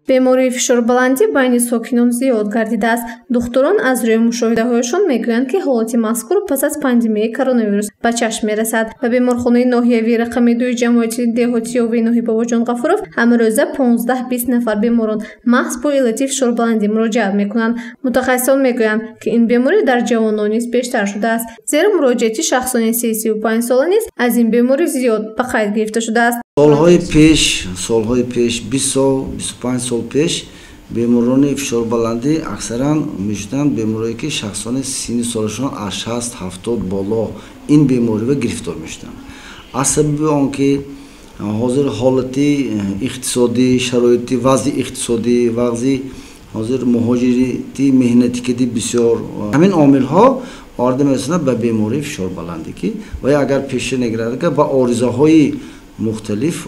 бемории фишорбаландӣ байни сокинон зиёд гардидааст. духтурон аз рӯи мушоҳидаҳояшон мегӯянд, ки ҳолати мазкур пас аз пандемияи коронавирус ба чашм мерасад. ба беморхонаи ноҳиявии рақами 2 ҷамъияти деҳотӣ Овиноҳи Бобоҷон Ғафуров ҳамрӯза 15-20 нафар беморон маҳз бо иллати фишорбаландӣ муроҷиат мекунанд. мутахассисон мегӯянд, ки ин беморӣ дар ҷавонон низ бештар шудааст, зеро муроҷиати шахсони 30-35 сола низ аз ин беморӣ зиёд ба қайд гирифта шудааст. солҳои пеш 20 сол 25 сол пеш беморони фишорбаландӣ аксаран мешуданд беморие ки шахсони синни солашон аз 60-70 боло ин бемориро гирифтор мешуданд. аз сабаби он ки ҳозир ҳолати иқтисодӣ, шароити вазъи иқтисодӣ, вазъи ҳозир муҳоҷирати меҳнати киди бисёр ҳамин омилҳо оварда мерасонад ба бемории фишорбаландӣ ки ва агар пеша нагирад ба оризаҳои мухталиф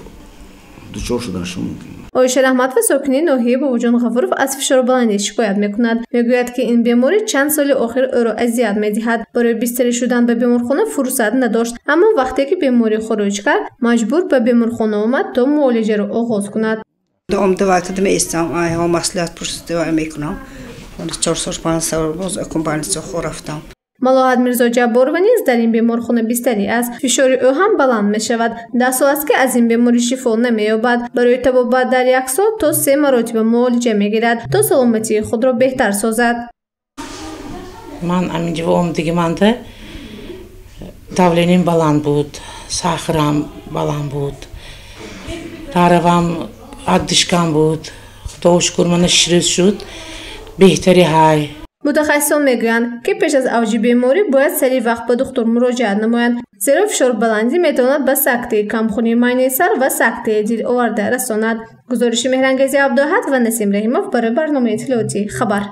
дучор шуданашон мумкин. Оиша Раҳматова, сокини ноҳияи Бобоҷон Ғафуров, аз фишорбаландӣ шикоят мекунад. мегӯяд, ки ин беморӣ чанд соли охир ӯро азият медиҳад. барои бистарӣ шудан ба беморхона фурсат надошт, аммо вақте ки беморӣ хуруҷ кард, маҷбур ба беморхона омад то муолиҷаро оғоз кунад. Omdavakade meistam, jag har masslat prostituerade mekorna. Och det står så spännande och kompanjer så хорaftam. Малоҳат Мирзо Ҷабборова низ дар ин беморхона бистарӣ аст. фишори ӯ ҳам баланд мешавад. 10 сол аст ки аз ин беморӣ шифо намеёбад. барои табобат дар 1 сол то 3 маротиба муолиҷа мегирад то саломатии худро беҳтар созад. Ман аминҷавом дигиманда давлениям баланд буд, сахарам баланд буд, таравам оддишкам буд. Худоро шукр мана ширӯз шуд, беҳтари ҳай. мутахассисон мегӯянд, ки пеш аз авҷи беморӣ бояд сари вақт ба духтур муроҷиат намоянд, зеро фишорбаландӣ метавонад ба сактаи камхунии майнаи сар ва сактаи дил оварда расонад. гузориши Меҳрангезӣ Абдуаҳад ва Насим Раҳимов барои барномаи иттилоотӣ Хабар.